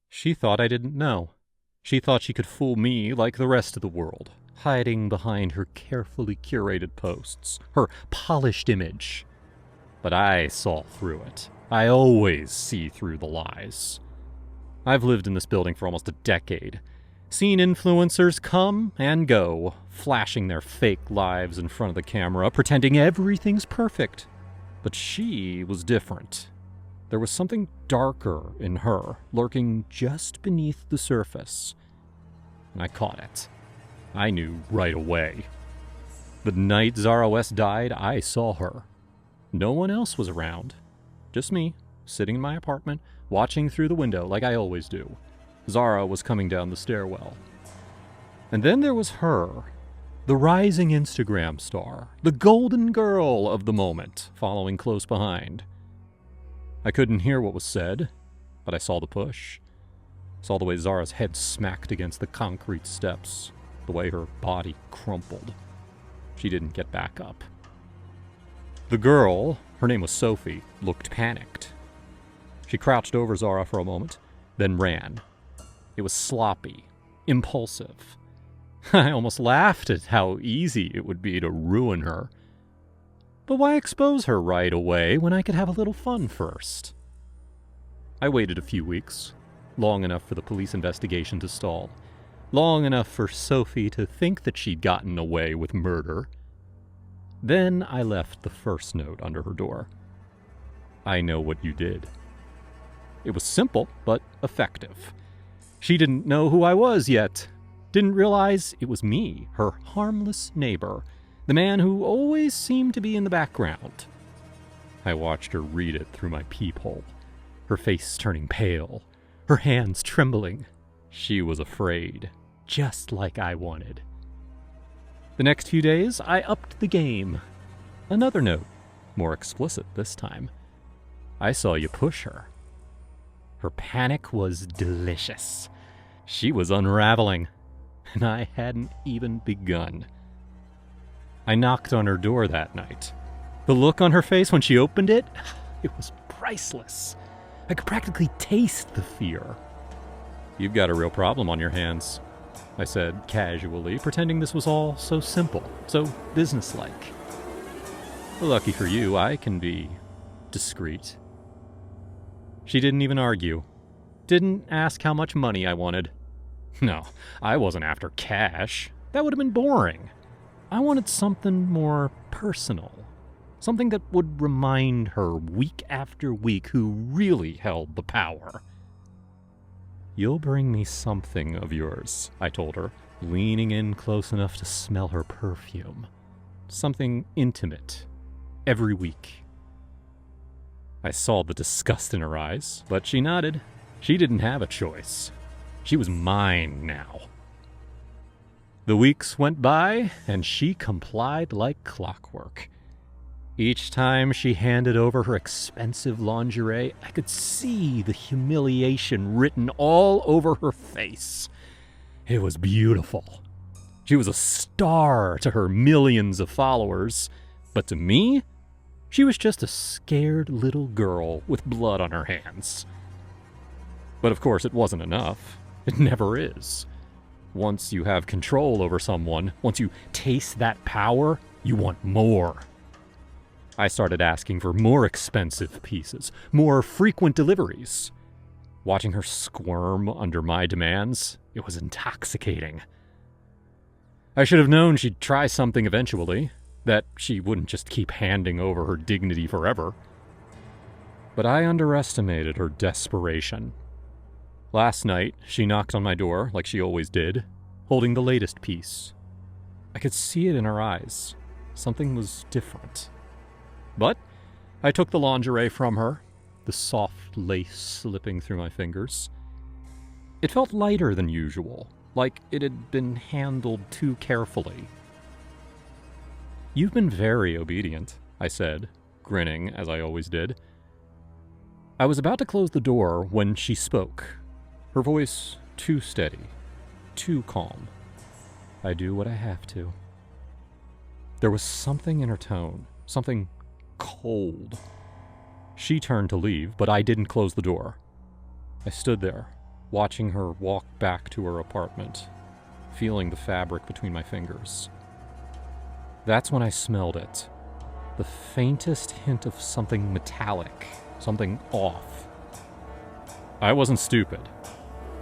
She thought I didn't know. She thought she could fool me like the rest of the world, hiding behind her carefully curated posts, her polished image. But I saw through it. I always see through the lies. I've lived in this building for almost a decade, seen influencers come and go, flashing their fake lives in front of the camera, pretending everything's perfect. But she was different. There was something darker in her, lurking just beneath the surface. And I caught it. I knew right away. The night Zara West died, I saw her. No one else was around. Just me, sitting in my apartment, watching through the window like I always do. Zara was coming down the stairwell. And then there was her, the rising Instagram star, the golden girl of the moment, following close behind. I couldn't hear what was said, but I saw the push. Saw the way Zara's head smacked against the concrete steps, the way her body crumpled. She didn't get back up. The girl, her name was Sophie, looked panicked. She crouched over Zara for a moment, then ran. It was sloppy, impulsive. I almost laughed at how easy it would be to ruin her. But why expose her right away when I could have a little fun first? I waited a few weeks, long enough for the police investigation to stall, long enough for Sophie to think that she'd gotten away with murder. Then I left the first note under her door. I know what you did. It was simple, but effective. She didn't know who I was yet. Didn't realize it was me, her harmless neighbor, the man who always seemed to be in the background. I watched her read it through my peephole, her face turning pale, her hands trembling. She was afraid, just like I wanted. The next few days, I upped the game. Another note, more explicit this time. I saw you push her. Her panic was delicious. She was unraveling, and I hadn't even begun. I knocked on her door that night. The look on her face when she opened it, it was priceless. I could practically taste the fear. You've got a real problem on your hands, I said casually, pretending this was all so simple, so businesslike. Lucky for you, I can be discreet. She didn't even argue. Didn't ask how much money I wanted. No, I wasn't after cash. That would have been boring. I wanted something more personal. Something that would remind her week after week who really held the power. You'll bring me something of yours, I told her, leaning in close enough to smell her perfume. Something intimate. Every week. I saw the disgust in her eyes, but she nodded. She didn't have a choice. She was mine now. The weeks went by, and she complied like clockwork. Each time she handed over her expensive lingerie, I could see the humiliation written all over her face. It was beautiful. She was a star to her millions of followers, but to me, she was just a scared little girl with blood on her hands. But of course, it wasn't enough. It never is. Once you have control over someone, once you taste that power, you want more. I started asking for more expensive pieces, more frequent deliveries. Watching her squirm under my demands, it was intoxicating. I should have known she'd try something eventually, that she wouldn't just keep handing over her dignity forever. But I underestimated her desperation. Last night, she knocked on my door, like she always did, holding the latest piece. I could see it in her eyes. Something was different. But I took the lingerie from her, the soft lace slipping through my fingers. It felt lighter than usual, like it had been handled too carefully. You've been very obedient, I said, grinning as I always did. I was about to close the door when she spoke, her voice too steady, too calm. I do what I have to. There was something in her tone, something cold. She turned to leave, but I didn't close the door. I stood there, watching her walk back to her apartment, feeling the fabric between my fingers. That's when I smelled it. The faintest hint of something metallic, something off. I wasn't stupid.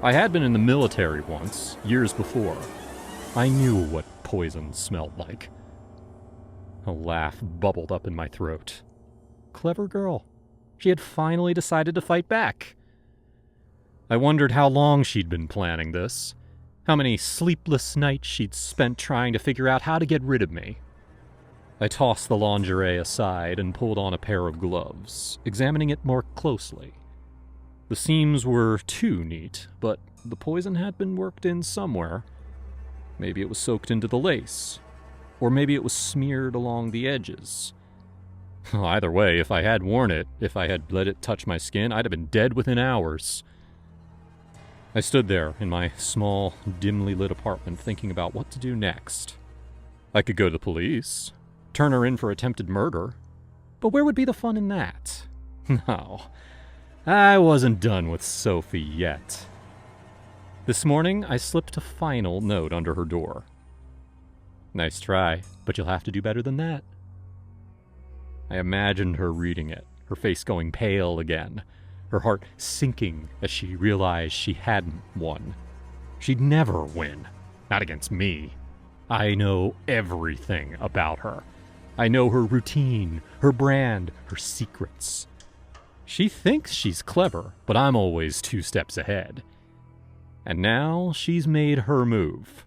I had been in the military once, years before. I knew what poison smelled like. A laugh bubbled up in my throat. Clever girl. She had finally decided to fight back. I wondered how long she'd been planning this, how many sleepless nights she'd spent trying to figure out how to get rid of me. I tossed the lingerie aside and pulled on a pair of gloves, examining it more closely. The seams were too neat, but the poison had been worked in somewhere. Maybe it was soaked into the lace, or maybe it was smeared along the edges. Either way, if I had worn it, if I had let it touch my skin, I'd have been dead within hours. I stood there in my small, dimly lit apartment thinking about what to do next. I could go to the police, turn her in for attempted murder, but where would be the fun in that? No, I wasn't done with Sophie yet. This morning, I slipped a final note under her door. Nice try, but you'll have to do better than that. I imagined her reading it, her face going pale again, her heart sinking as she realized she hadn't won. She'd never win, not against me. I know everything about her. I know her routine, her brand, her secrets. She thinks she's clever, but I'm always 2 steps ahead. And now she's made her move,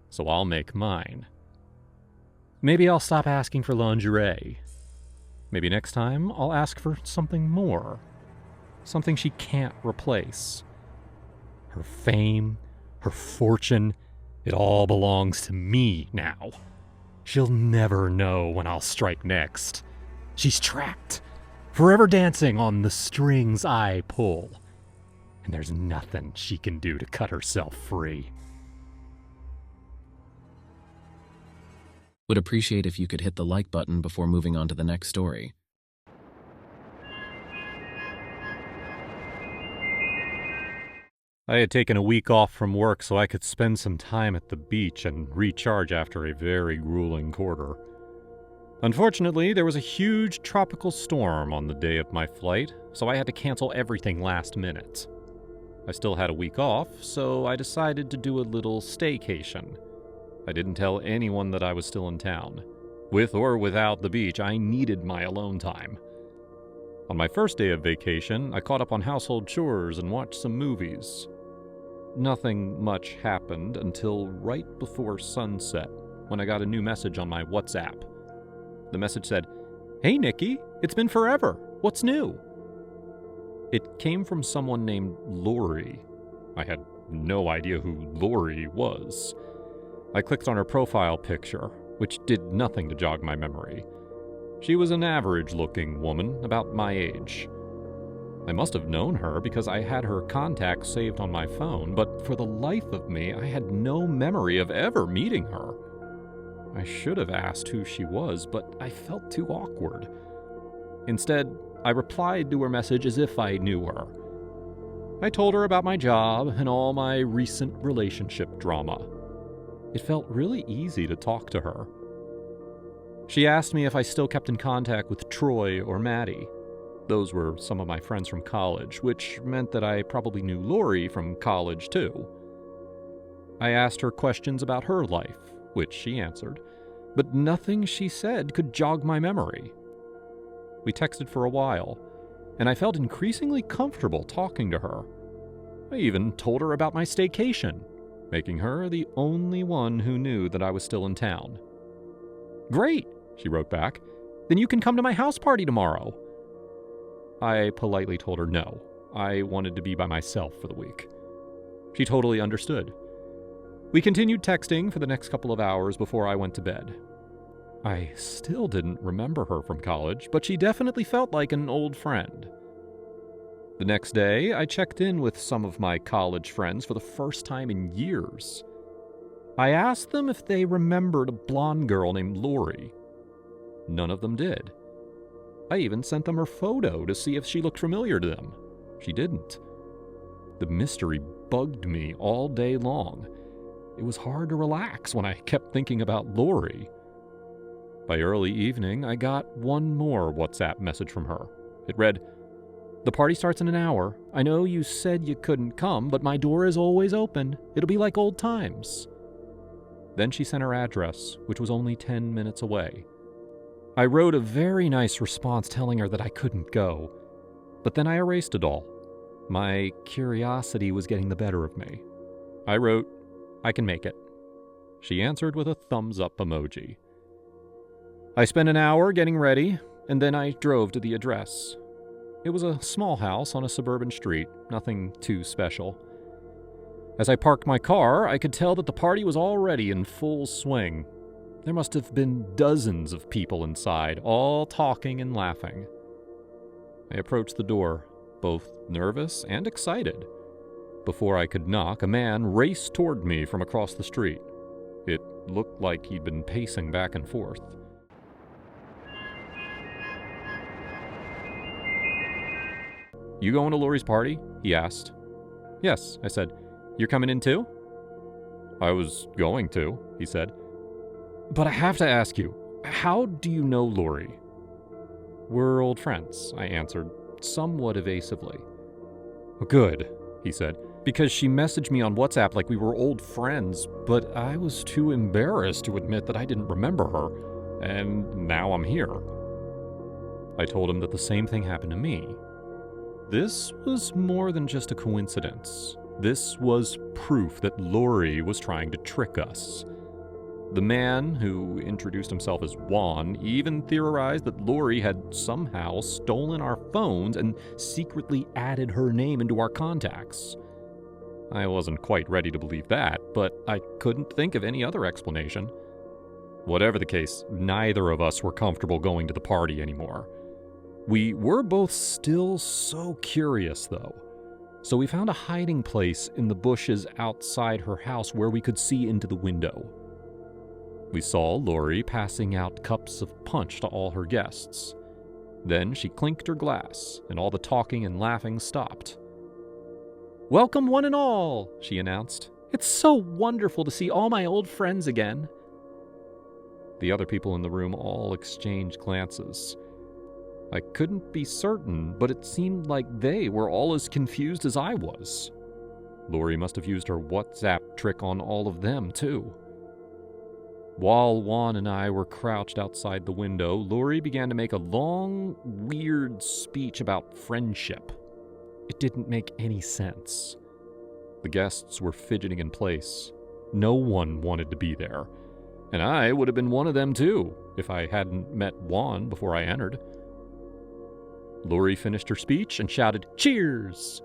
so I'll make mine. Maybe I'll stop asking for lingerie. Maybe next time I'll ask for something more. Something she can't replace. Her fame, her fortune, it all belongs to me now. She'll never know when I'll strike next. She's trapped, forever dancing on the strings I pull. And there's nothing she can do to cut herself free. Would appreciate if you could hit the like button before moving on to the next story. I had taken a week off from work so I could spend some time at the beach and recharge after a very grueling quarter. Unfortunately, there was a huge tropical storm on the day of my flight, so I had to cancel everything last minute. I still had a week off, so I decided to do a little staycation. I didn't tell anyone that I was still in town. With or without the beach, I needed my alone time. On my first day of vacation, I caught up on household chores and watched some movies. Nothing much happened until right before sunset, when I got a new message on my WhatsApp. The message said, "Hey Nikki, it's been forever. What's new?" It came from someone named Lori. I had no idea who Lori was. I clicked on her profile picture, which did nothing to jog my memory. She was an average-looking woman, about my age. I must have known her because I had her contacts saved on my phone, but for the life of me, I had no memory of ever meeting her. I should have asked who she was, but I felt too awkward. Instead, I replied to her message as if I knew her. I told her about my job and all my recent relationship drama. It felt really easy to talk to her. She asked me if I still kept in contact with Troy or Maddie. Those were some of my friends from college, which meant that I probably knew Lori from college too. I asked her questions about her life, which she answered, but nothing she said could jog my memory. We texted for a while, and I felt increasingly comfortable talking to her. I even told her about my staycation, making her the only one who knew that I was still in town. "Great," she wrote back. "Then you can come to my house party tomorrow." I politely told her no. I wanted to be by myself for the week. She totally understood. We continued texting for the next couple of hours before I went to bed. I still didn't remember her from college, but she definitely felt like an old friend. The next day, I checked in with some of my college friends for the first time in years. I asked them if they remembered a blonde girl named Lori. None of them did. I even sent them her photo to see if she looked familiar to them. She didn't. The mystery bugged me all day long. It was hard to relax when I kept thinking about Lori. By early evening, I got one more WhatsApp message from her. It read, "The party starts in an hour. I know you said you couldn't come, but my door is always open. It'll be like old times." Then she sent her address, which was only 10 minutes away. I wrote a very nice response telling her that I couldn't go, but then I erased it all. My curiosity was getting the better of me. I wrote, "I can make it." She answered with a thumbs-up emoji. I spent an hour getting ready, and then I drove to the address. It was a small house on a suburban street, nothing too special. As I parked my car, I could tell that the party was already in full swing. There must have been dozens of people inside, all talking and laughing. I approached the door, both nervous and excited. Before I could knock, a man raced toward me from across the street. It looked like he'd been pacing back and forth. "You going to Lori's party?" he asked. "Yes," I said. "You're coming in too?" "I was going to," he said. "But I have to ask you, how do you know Lori?" "We're old friends," I answered, somewhat evasively. "Good," he said, "because she messaged me on WhatsApp like we were old friends, but I was too embarrassed to admit that I didn't remember her, and now I'm here." I told him that the same thing happened to me. This was more than just a coincidence. This was proof that Lori was trying to trick us. The man, who introduced himself as Juan, even theorized that Lori had somehow stolen our phones and secretly added her name into our contacts. I wasn't quite ready to believe that, but I couldn't think of any other explanation. Whatever the case, neither of us were comfortable going to the party anymore. We were both still so curious, though, so we found a hiding place in the bushes outside her house where we could see into the window. We saw Lori passing out cups of punch to all her guests. Then she clinked her glass, and all the talking and laughing stopped. "Welcome one and all," she announced. "It's so wonderful to see all my old friends again." The other people in the room all exchanged glances. I couldn't be certain, but it seemed like they were all as confused as I was. Lori must have used her WhatsApp trick on all of them, too. While Juan and I were crouched outside the window, Lori began to make a long, weird speech about friendship. It didn't make any sense. The guests were fidgeting in place. No one wanted to be there. And I would have been one of them too, if I hadn't met Juan before I entered. Lori finished her speech and shouted, "Cheers!"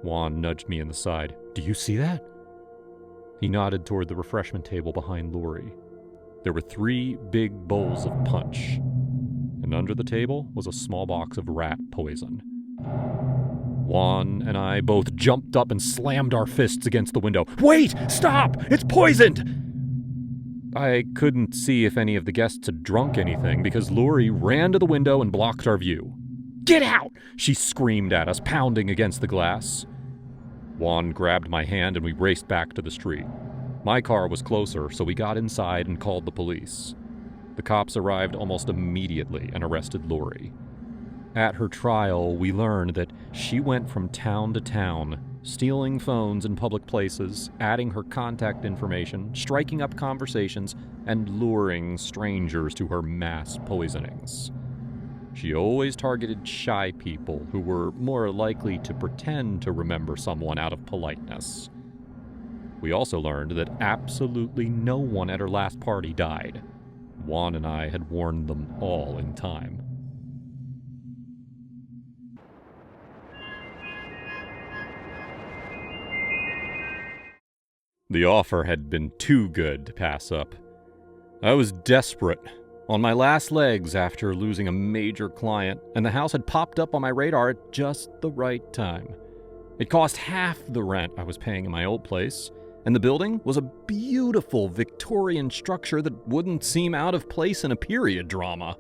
Juan nudged me in the side. "Do you see that?" He nodded toward the refreshment table behind Lori. There were 3 big bowls of punch, and under the table was a small box of rat poison. Juan and I both jumped up and slammed our fists against the window. "Wait! Stop! It's poisoned!" I couldn't see if any of the guests had drunk anything because Lori ran to the window and blocked our view. "Get out!" she screamed at us, pounding against the glass. Juan grabbed my hand and we raced back to the street. My car was closer, so we got inside and called the police. The cops arrived almost immediately and arrested Lori. At her trial, we learned that she went from town to town, stealing phones in public places, adding her contact information, striking up conversations, and luring strangers to her mass poisonings. She always targeted shy people who were more likely to pretend to remember someone out of politeness. We also learned that absolutely no one at her last party died. Juan and I had warned them all in time. The offer had been too good to pass up. I was desperate, on my last legs after losing a major client, and the house had popped up on my radar at just the right time. It cost half the rent I was paying in my old place, and the building was a beautiful Victorian structure that wouldn't seem out of place in a period drama.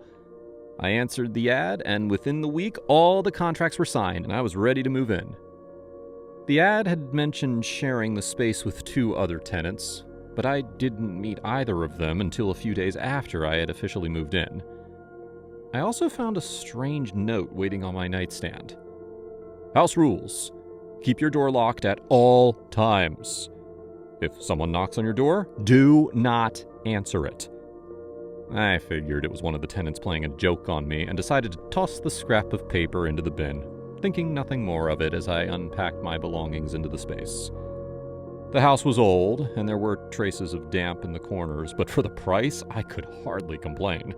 I answered the ad, and within the week, all the contracts were signed, and I was ready to move in. The ad had mentioned sharing the space with 2 other tenants, but I didn't meet either of them until a few days after I had officially moved in. I also found a strange note waiting on my nightstand. House rules. Keep your door locked at all times. If someone knocks on your door, do not answer it. I figured it was one of the tenants playing a joke on me and decided to toss the scrap of paper into the bin, thinking nothing more of it as I unpacked my belongings into the space. The house was old, and there were traces of damp in the corners, but for the price, I could hardly complain.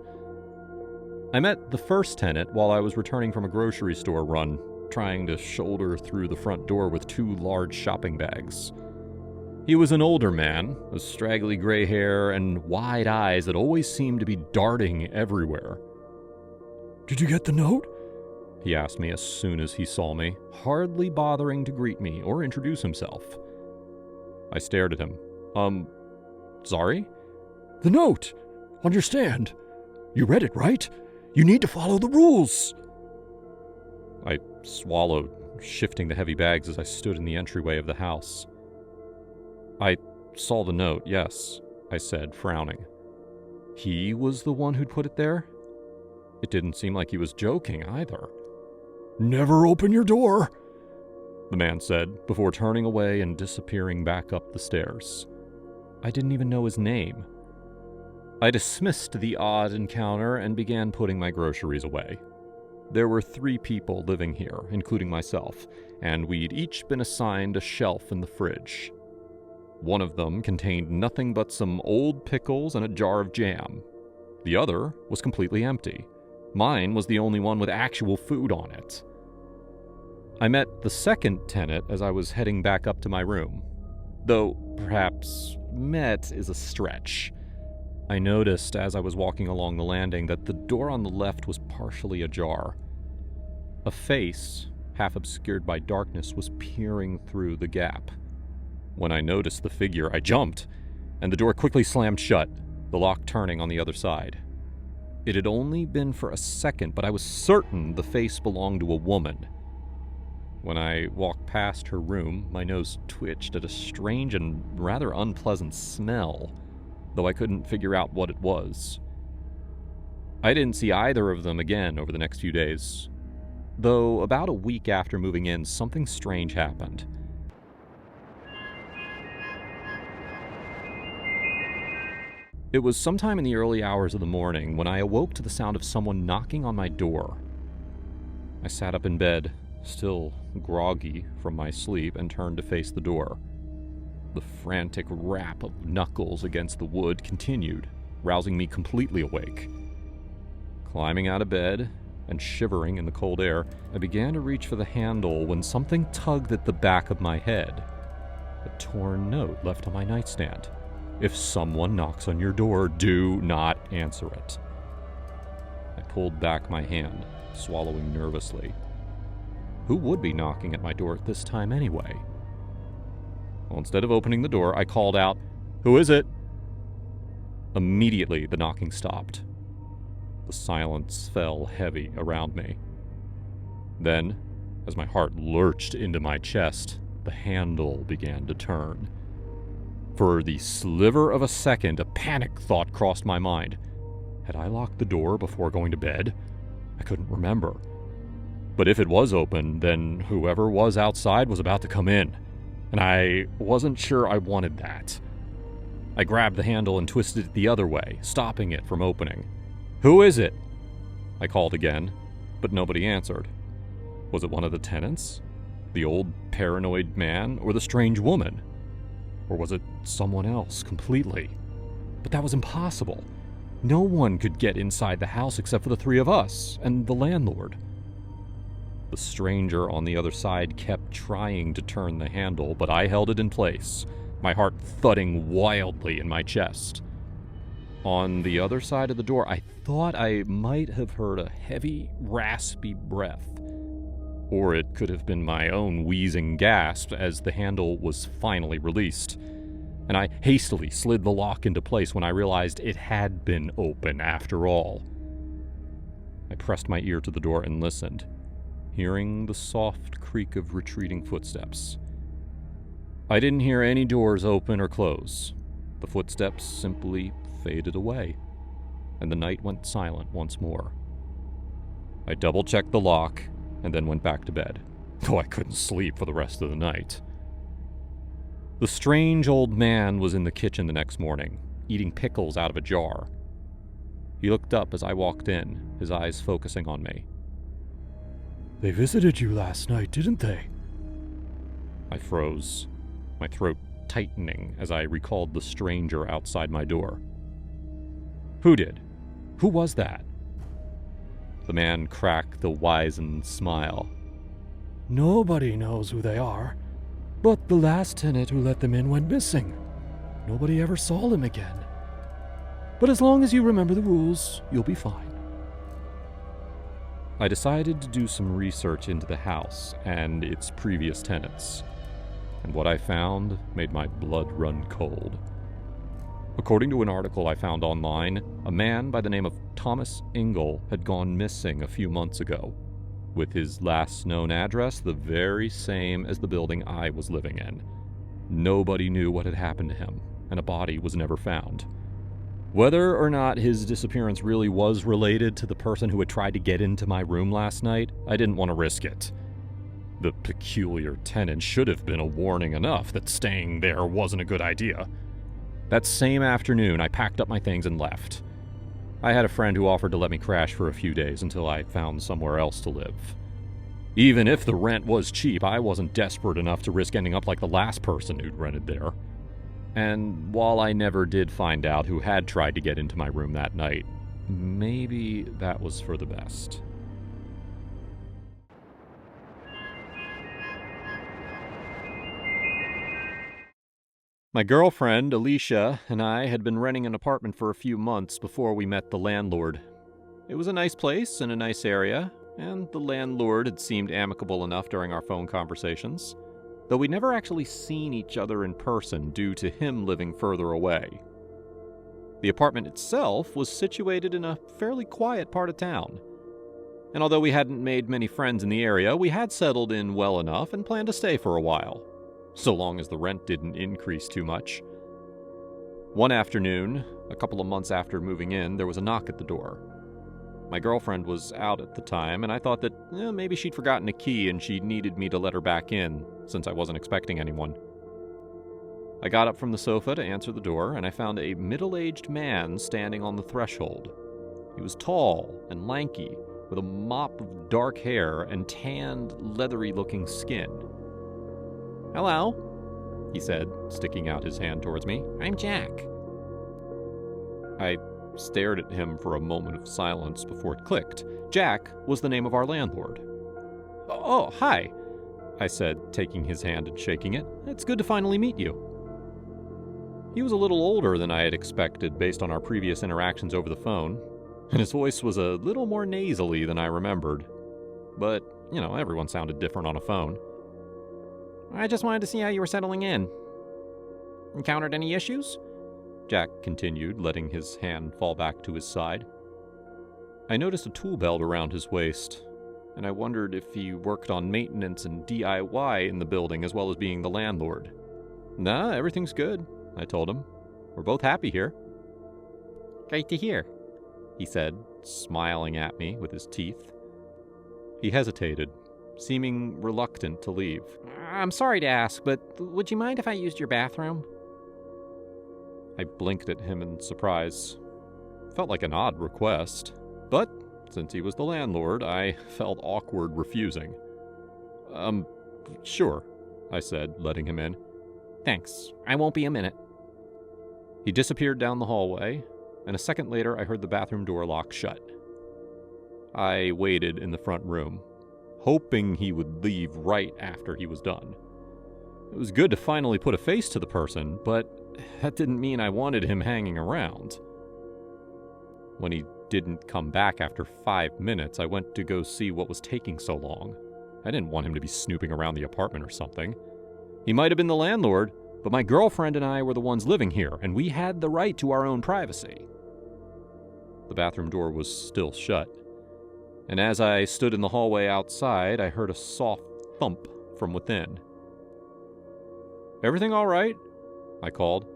I met the first tenant while I was returning from a grocery store run, trying to shoulder through the front door with 2 large shopping bags. He was an older man, with straggly gray hair and wide eyes that always seemed to be darting everywhere. "Did you get the note?" he asked me as soon as he saw me, hardly bothering to greet me or introduce himself. I stared at him. Sorry? "The note! Understand? You read it, right? You need to follow the rules!" I swallowed, shifting the heavy bags as I stood in the entryway of the house. "I saw the note, yes," I said, frowning. He was the one who'd put it there? It didn't seem like he was joking either. "Never open your door," the man said, before turning away and disappearing back up the stairs. I didn't even know his name. I dismissed the odd encounter and began putting my groceries away. There were 3 people living here, including myself, and we'd each been assigned a shelf in the fridge. One of them contained nothing but some old pickles and a jar of jam. The other was completely empty. Mine was the only one with actual food on it. I met the second tenant as I was heading back up to my room. Though, perhaps, met is a stretch. I noticed as I was walking along the landing that the door on the left was partially ajar. A face, half obscured by darkness, was peering through the gap. When I noticed the figure, I jumped, and the door quickly slammed shut, the lock turning on the other side. It had only been for a second, but I was certain the face belonged to a woman. When I walked past her room, my nose twitched at a strange and rather unpleasant smell, though I couldn't figure out what it was. I didn't see either of them again over the next few days, though about a week after moving in, something strange happened. It was sometime in the early hours of the morning when I awoke to the sound of someone knocking on my door. I sat up in bed, still groggy from my sleep, and turned to face the door. The frantic rap of knuckles against the wood continued, rousing me completely awake. Climbing out of bed and shivering in the cold air, I began to reach for the handle when something tugged at the back of my head. A torn note left on my nightstand. "If someone knocks on your door, do not answer it." I pulled back my hand, swallowing nervously. Who would be knocking at my door at this time anyway? Well, instead of opening the door, I called out, "Who is it?" Immediately, the knocking stopped. The silence fell heavy around me. Then, as my heart lurched into my chest, the handle began to turn. For the sliver of a second, a panic thought crossed my mind. Had I locked the door before going to bed? I couldn't remember. But if it was open, then whoever was outside was about to come in, and I wasn't sure I wanted that. I grabbed the handle and twisted it the other way, stopping it from opening. "Who is it?" I called again, but nobody answered. Was it one of the tenants? The old paranoid man, or the strange woman? Or was it someone else completely? But that was impossible. No one could get inside the house except for the 3 of us and the landlord. The stranger on the other side kept trying to turn the handle, but I held it in place, my heart thudding wildly in my chest. On the other side of the door, I thought I might have heard a heavy, raspy breath. Or it could have been my own wheezing gasp as the handle was finally released, and I hastily slid the lock into place when I realized it had been open after all. I pressed my ear to the door and listened, hearing the soft creak of retreating footsteps. I didn't hear any doors open or close. The footsteps simply faded away, and the night went silent once more. I double-checked the lock and then went back to bed, though I couldn't sleep for the rest of the night. The strange old man was in the kitchen the next morning, eating pickles out of a jar. He looked up as I walked in, his eyes focusing on me. "They visited you last night, didn't they?" I froze, my throat tightening as I recalled the stranger outside my door. Who did? Who was that? The man cracked a wizened smile. "Nobody knows who they are, but the last tenant who let them in went missing. Nobody ever saw them again. But as long as you remember the rules, you'll be fine." I decided to do some research into the house and its previous tenants, and what I found made my blood run cold. According to an article I found online, a man by the name of Thomas Ingle had gone missing a few months ago, with his last known address the very same as the building I was living in. Nobody knew what had happened to him, and a body was never found. Whether or not his disappearance really was related to the person who had tried to get into my room last night, I didn't want to risk it. The peculiar tenant should have been a warning enough that staying there wasn't a good idea. That same afternoon, I packed up my things and left. I had a friend who offered to let me crash for a few days until I found somewhere else to live. Even if the rent was cheap, I wasn't desperate enough to risk ending up like the last person who'd rented there. And while I never did find out who had tried to get into my room that night, maybe that was for the best. My girlfriend, Alicia, and I had been renting an apartment for a few months before we met the landlord. It was a nice place in a nice area, and the landlord had seemed amicable enough during our phone conversations, though we'd never actually seen each other in person due to him living further away. The apartment itself was situated in a fairly quiet part of town, and although we hadn't made many friends in the area, we had settled in well enough and planned to stay for a while, so long as the rent didn't increase too much. One afternoon, a couple of months after moving in, there was a knock at the door. My girlfriend was out at the time, and I thought that maybe she'd forgotten a key and she needed me to let her back in, since I wasn't expecting anyone. I got up from the sofa to answer the door, and I found a middle-aged man standing on the threshold. He was tall and lanky, with a mop of dark hair and tanned, leathery-looking skin. "Hello," he said, sticking out his hand towards me. "I'm Jack." I stared at him for a moment of silence before it clicked. Jack was the name of our landlord. "Oh, hi," I said, taking his hand and shaking it. "It's good to finally meet you." He was a little older than I had expected based on our previous interactions over the phone, and his voice was a little more nasally than I remembered. But, everyone sounded different on a phone. "I just wanted to see how you were settling in. Encountered any issues?" Jack continued, letting his hand fall back to his side. I noticed a tool belt around his waist, and I wondered if he worked on maintenance and DIY in the building as well as being the landlord. "Nah, everything's good," I told him. "We're both happy here." "Great to hear," he said, smiling at me with his teeth. He hesitated, seeming reluctant to leave. "I'm sorry to ask, but would you mind if I used your bathroom?" I blinked at him in surprise. Felt like an odd request, but since he was the landlord, I felt awkward refusing. Sure," I said, letting him in. "Thanks. I won't be a minute." He disappeared down the hallway, and a second later I heard the bathroom door lock shut. I waited in the front room, hoping he would leave right after he was done. It was good to finally put a face to the person, but that didn't mean I wanted him hanging around. When he didn't come back after 5 minutes, I went to go see what was taking so long. I didn't want him to be snooping around the apartment or something. He might have been the landlord, but my girlfriend and I were the ones living here, and we had the right to our own privacy. The bathroom door was still shut, and as I stood in the hallway outside, I heard a soft thump from within. Everything all right? I called,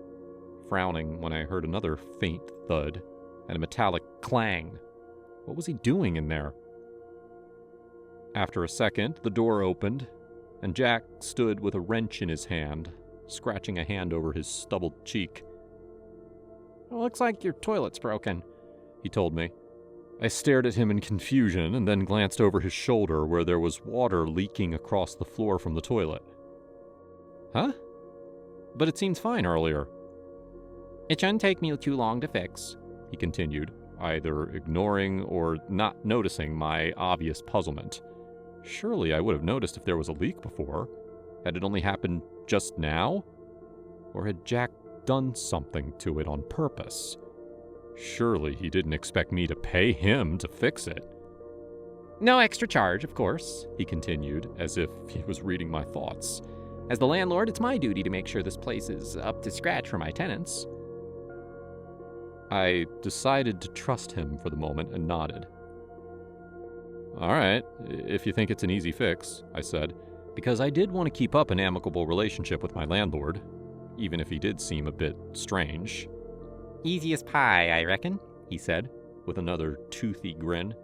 frowning when I heard another faint thud and a metallic clang. What was he doing in there? After a second, the door opened, and Jack stood with a wrench in his hand, scratching a hand over his stubbled cheek. "It looks like your toilet's broken," he told me. I stared at him in confusion and then glanced over his shoulder where there was water leaking across the floor from the toilet. Huh? But it seemed fine earlier. "It shouldn't take me too long to fix," he continued, either ignoring or not noticing my obvious puzzlement. Surely I would have noticed if there was a leak before. Had it only happened just now? Or had Jack done something to it on purpose? Surely he didn't expect me to pay him to fix it. "No extra charge, of course," he continued, as if he was reading my thoughts. "As the landlord, it's my duty to make sure this place is up to scratch for my tenants." I decided to trust him for the moment and nodded. "All right, if you think it's an easy fix," I said, because I did want to keep up an amicable relationship with my landlord, even if he did seem a bit strange. "Easy as pie, I reckon," he said, with another toothy grin.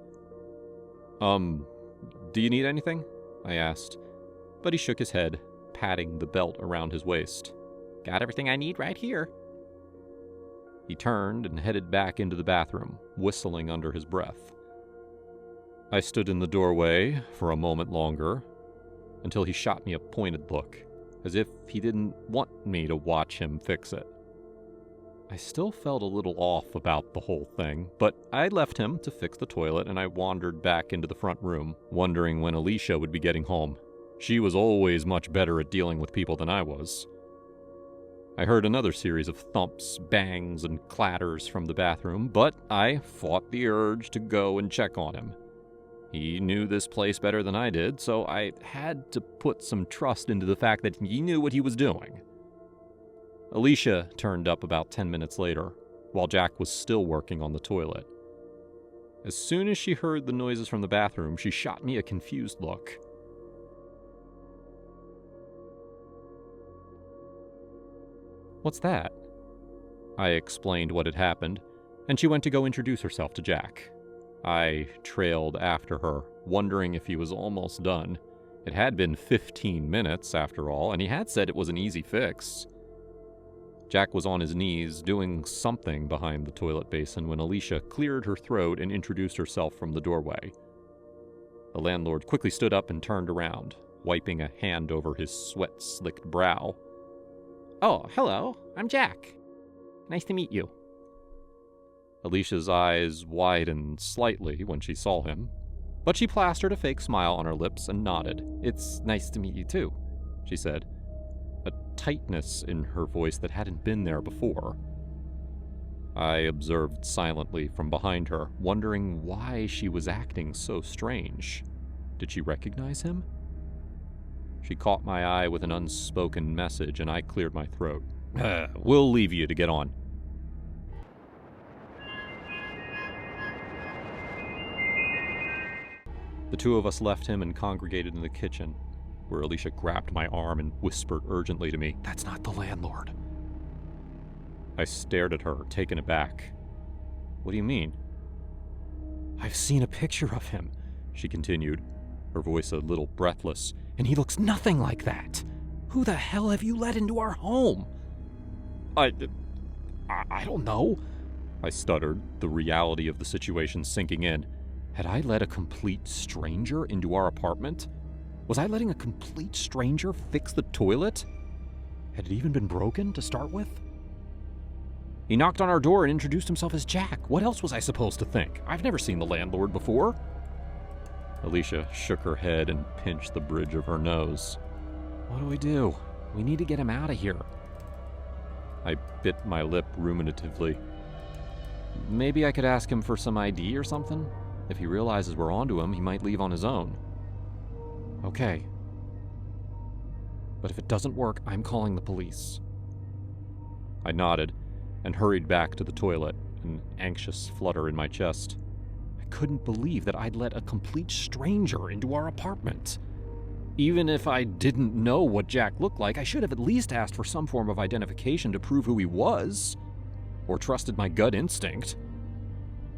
Do you need anything?" I asked, but he shook his head, patting the belt around his waist. "Got everything I need right here." He turned and headed back into the bathroom, whistling under his breath. I stood in the doorway for a moment longer, until he shot me a pointed look, as if he didn't want me to watch him fix it. I still felt a little off about the whole thing, but I left him to fix the toilet and I wandered back into the front room, wondering when Alicia would be getting home. She was always much better at dealing with people than I was. I heard another series of thumps, bangs, and clatters from the bathroom, but I fought the urge to go and check on him. He knew this place better than I did, so I had to put some trust into the fact that he knew what he was doing. Alicia turned up about 10 minutes later, while Jack was still working on the toilet. As soon as she heard the noises from the bathroom, she shot me a confused look. "What's that?" I explained what had happened, and she went to go introduce herself to Jack. I trailed after her, wondering if he was almost done. It had been 15 minutes, after all, and he had said it was an easy fix. Jack was on his knees, doing something behind the toilet basin when Alicia cleared her throat and introduced herself from the doorway. The landlord quickly stood up and turned around, wiping a hand over his sweat-slicked brow. "Oh, hello, I'm Jack. Nice to meet you." Alicia's eyes widened slightly when she saw him, but she plastered a fake smile on her lips and nodded. "It's nice to meet you too," she said, a tightness in her voice that hadn't been there before. I observed silently from behind her, wondering why she was acting so strange. Did she recognize him? She caught my eye with an unspoken message, and I cleared my throat. "We'll leave you to get on." The two of us left him and congregated in the kitchen, where Alicia grabbed my arm and whispered urgently to me, "That's not the landlord." I stared at her, taken aback. "What do you mean?" "I've seen a picture of him," she continued, her voice a little breathless, "and he looks nothing like that. Who the hell have you let into our home?" I don't know," I stuttered, the reality of the situation sinking in. Had I let a complete stranger into our apartment? Was I letting a complete stranger fix the toilet? Had it even been broken to start with? "He knocked on our door and introduced himself as Jack. What else was I supposed to think? I've never seen the landlord before." Alicia shook her head and pinched the bridge of her nose. "What do we do? We need to get him out of here." I bit my lip ruminatively. "Maybe I could ask him for some ID or something? If he realizes we're onto him, he might leave on his own." "Okay. But if it doesn't work, I'm calling the police." I nodded and hurried back to the toilet, an anxious flutter in my chest. I couldn't believe that I'd let a complete stranger into our apartment. Even if I didn't know what Jack looked like, I should have at least asked for some form of identification to prove who he was, or trusted my gut instinct.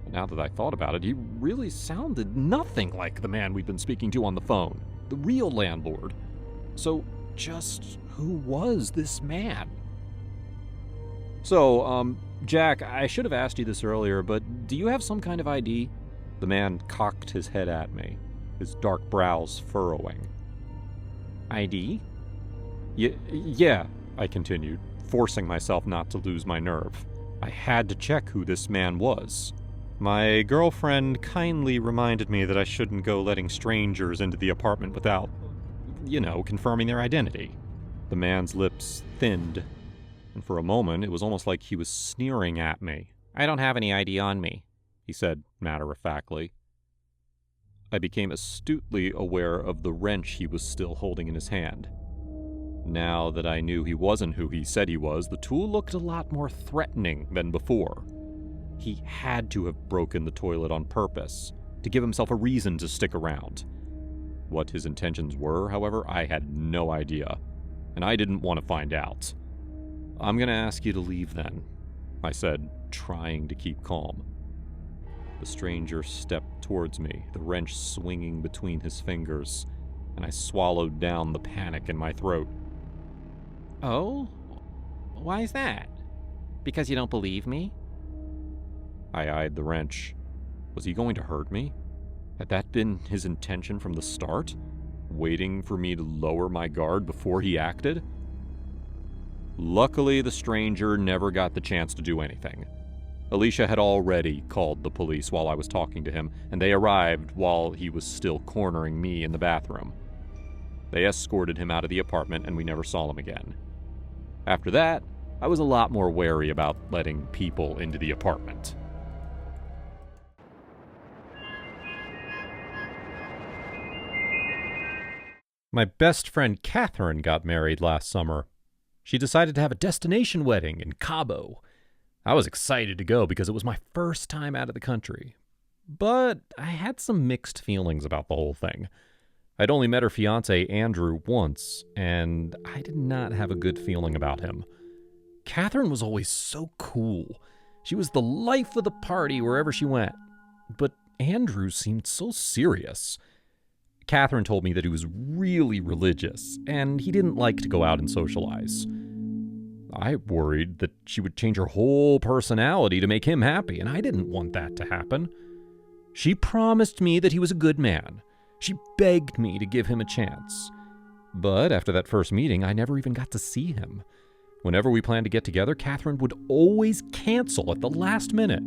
But now that I thought about it, he really sounded nothing like the man we'd been speaking to on the phone, the real landlord. So, just who was this man? So, Jack, I should have asked you this earlier, but do you have some kind of ID? The man cocked his head at me, his dark brows furrowing. ID? Yeah, I continued, forcing myself not to lose my nerve. I had to check who this man was. My girlfriend kindly reminded me that I shouldn't go letting strangers into the apartment without, confirming their identity. The man's lips thinned, and for a moment it was almost like he was sneering at me. I don't have any ID on me, he said matter-of-factly. I became astutely aware of the wrench he was still holding in his hand. Now that I knew he wasn't who he said he was, the tool looked a lot more threatening than before. He had to have broken the toilet on purpose, to give himself a reason to stick around. What his intentions were, however, I had no idea, and I didn't want to find out. I'm going to ask you to leave then, I said, trying to keep calm. The stranger stepped towards me, the wrench swinging between his fingers, and I swallowed down the panic in my throat. Oh? Why is that? Because you don't believe me? I eyed the wrench. Was he going to hurt me? Had that been his intention from the start? Waiting for me to lower my guard before he acted? Luckily, the stranger never got the chance to do anything. Alicia had already called the police while I was talking to him, and they arrived while he was still cornering me in the bathroom. They escorted him out of the apartment, and we never saw him again. After that, I was a lot more wary about letting people into the apartment. My best friend Catherine got married last summer. She decided to have a destination wedding in Cabo. I was excited to go because it was my first time out of the country. But I had some mixed feelings about the whole thing. I'd only met her fiancé, Andrew, once, and I did not have a good feeling about him. Catherine was always so cool. She was the life of the party wherever she went. But Andrew seemed so serious. Catherine told me that he was really religious, and he didn't like to go out and socialize. I worried that she would change her whole personality to make him happy, and I didn't want that to happen. She promised me that he was a good man. She begged me to give him a chance. But after that first meeting, I never even got to see him. Whenever we planned to get together, Catherine would always cancel at the last minute.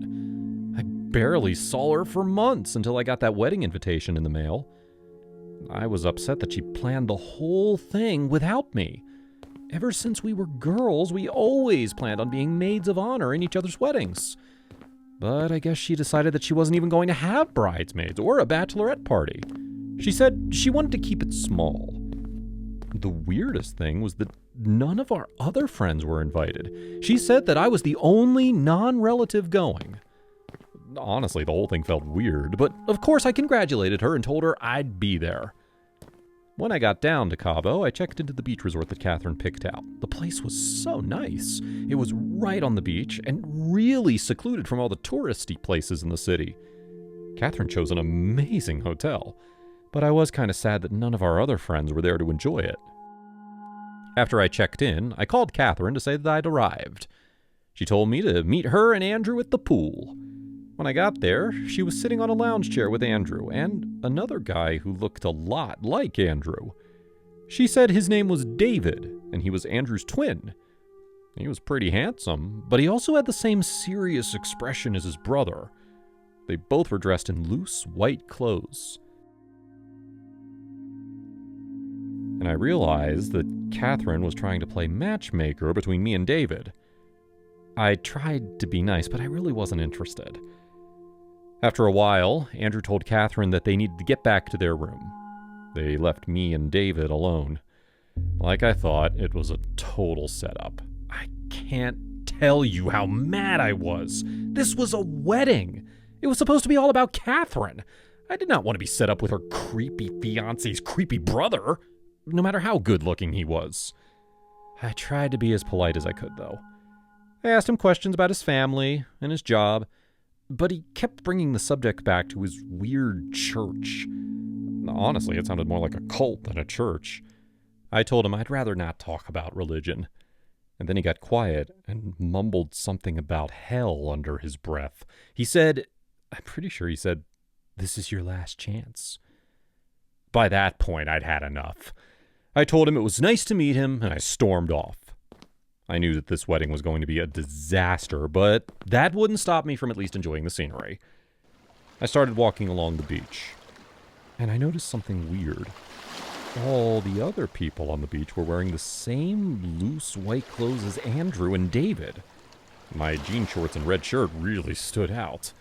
I barely saw her for months until I got that wedding invitation in the mail. I was upset that she planned the whole thing without me. Ever since we were girls, we always planned on being maids of honor in each other's weddings. But I guess she decided that she wasn't even going to have bridesmaids or a bachelorette party. She said she wanted to keep it small. The weirdest thing was that none of our other friends were invited. She said that I was the only non-relative going. Honestly, the whole thing felt weird, but of course I congratulated her and told her I'd be there. When I got down to Cabo, I checked into the beach resort that Catherine picked out. The place was so nice. It was right on the beach and really secluded from all the touristy places in the city. Catherine chose an amazing hotel, but I was kind of sad that none of our other friends were there to enjoy it. After I checked in, I called Catherine to say that I'd arrived. She told me to meet her and Andrew at the pool. When I got there, she was sitting on a lounge chair with Andrew and another guy who looked a lot like Andrew. She said his name was David, and he was Andrew's twin. He was pretty handsome, but he also had the same serious expression as his brother. They both were dressed in loose, white clothes. And I realized that Catherine was trying to play matchmaker between me and David. I tried to be nice, but I really wasn't interested. After a while, Andrew told Catherine that they needed to get back to their room. They left me and David alone. Like I thought, it was a total setup. I can't tell you how mad I was. This was a wedding. It was supposed to be all about Catherine. I did not want to be set up with her creepy fiancé's creepy brother. no matter how good-looking he was. I tried to be as polite as I could, though. I asked him questions about his family and his job, but he kept bringing the subject back to his weird church. Honestly, it sounded more like a cult than a church. I told him I'd rather not talk about religion. And then he got quiet and mumbled something about hell under his breath. I'm pretty sure he said, "This is your last chance." By that point, I'd had enough. I told him it was nice to meet him, and I stormed off. I knew that this wedding was going to be a disaster, but that wouldn't stop me from at least enjoying the scenery. I started walking along the beach, and I noticed something weird. All the other people on the beach were wearing the same loose white clothes as Andrew and David. My jean shorts and red shirt really stood out.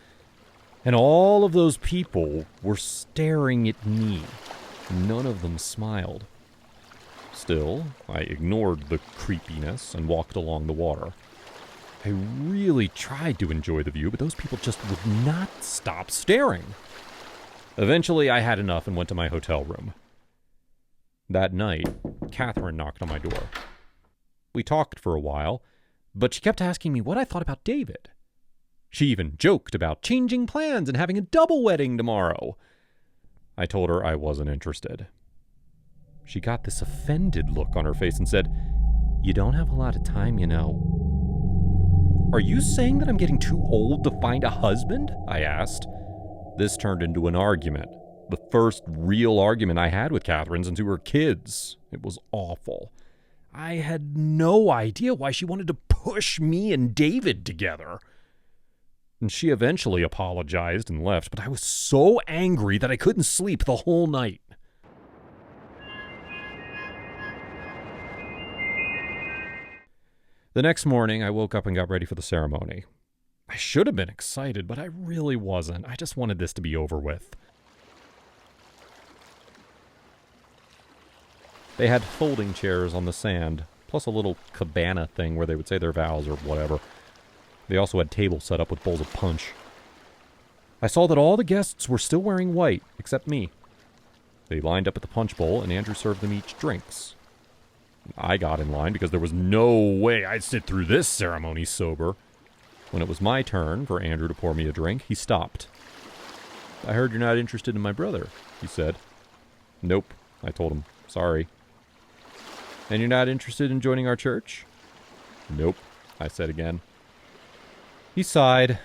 And all of those people were staring at me. None of them smiled. Still, I ignored the creepiness and walked along the water. I really tried to enjoy the view, but those people just would not stop staring. Eventually, I had enough and went to my hotel room. That night, Catherine knocked on my door. We talked for a while, but she kept asking me what I thought about David. She even joked about changing plans and having a double wedding tomorrow. I told her I wasn't interested. She got this offended look on her face and said, "You don't have a lot of time, you know." "Are you saying that I'm getting too old to find a husband?" I asked. This turned into an argument. The first real argument I had with Catherine since we were kids. It was awful. I had no idea why she wanted to push me and David together. And she eventually apologized and left, but I was so angry that I couldn't sleep the whole night. The next morning, I woke up and got ready for the ceremony. I should have been excited, but I really wasn't. I just wanted this to be over with. They had folding chairs on the sand, plus a little cabana thing where they would say their vows or whatever. They also had tables set up with bowls of punch. I saw that all the guests were still wearing white, except me. They lined up at the punch bowl, and Andrew served them each drinks. I got in line because there was no way I'd sit through this ceremony sober. When it was my turn for Andrew to pour me a drink, he stopped. "I heard you're not interested in my brother," he said. "Nope," I told him. "Sorry." "And you're not interested in joining our church?" "Nope," I said again. He sighed,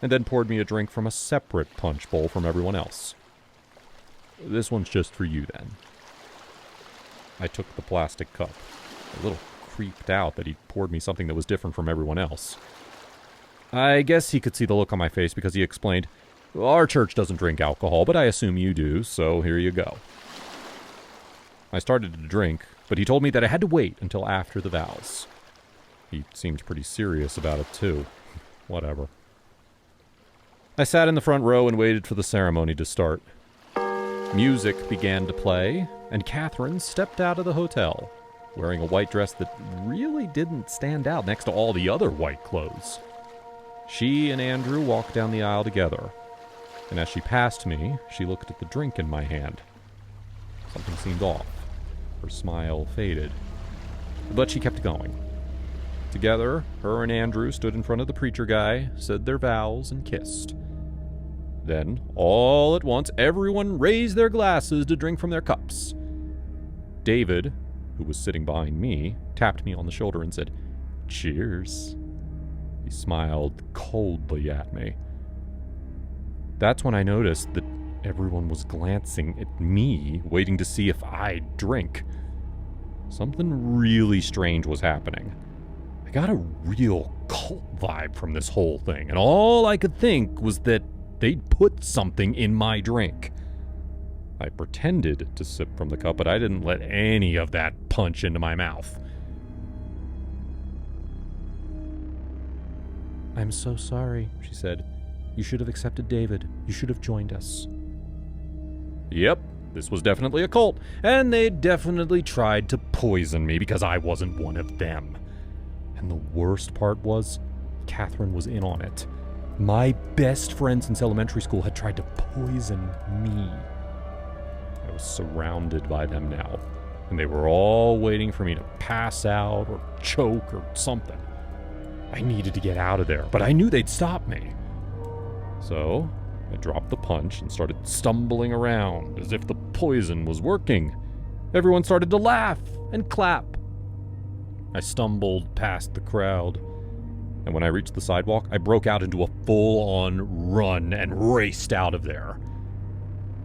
and then poured me a drink from a separate punch bowl from everyone else. "This one's just for you, then." I took the plastic cup, a little creeped out that he poured me something that was different from everyone else. I guess he could see the look on my face because he explained, "Our church doesn't drink alcohol, but I assume you do, so here you go." I started to drink, but he told me that I had to wait until after the vows. He seemed pretty serious about it, too. Whatever. I sat in the front row and waited for the ceremony to start. Music began to play, and Catherine stepped out of the hotel, wearing a white dress that really didn't stand out next to all the other white clothes. She and Andrew walked down the aisle together, and as she passed me, she looked at the drink in my hand. Something seemed off. Her smile faded, but she kept going. Together, her and Andrew stood in front of the preacher guy, said their vows, and kissed. Then, all at once, everyone raised their glasses to drink from their cups. David, who was sitting behind me, tapped me on the shoulder and said, "Cheers." He smiled coldly at me. That's when I noticed that everyone was glancing at me, waiting to see if I'd drink. Something really strange was happening. I got a real cult vibe from this whole thing, and all I could think was that they'd put something in my drink. I pretended to sip from the cup, but I didn't let any of that punch into my mouth. "I'm so sorry," she said. "You should have accepted David. You should have joined us." Yep, this was definitely a cult, and they definitely tried to poison me because I wasn't one of them. And the worst part was, Catherine was in on it. My best friend since elementary school had tried to poison me. I was surrounded by them now. and they were all waiting for me to pass out or choke or something. I needed to get out of there, but I knew they'd stop me. So I dropped the punch and started stumbling around as if the poison was working. Everyone started to laugh and clap. I stumbled past the crowd, and when I reached the sidewalk, I broke out into a full-on run and raced out of there.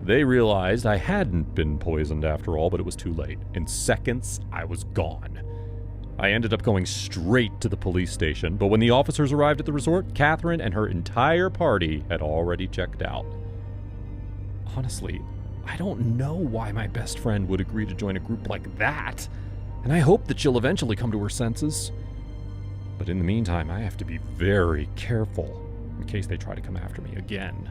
They realized I hadn't been poisoned after all, but it was too late. In seconds, I was gone. I ended up going straight to the police station, but when the officers arrived at the resort, Catherine and her entire party had already checked out. Honestly, I don't know why my best friend would agree to join a group like that, and I hope that she'll eventually come to her senses. But in the meantime, I have to be very careful in case they try to come after me again.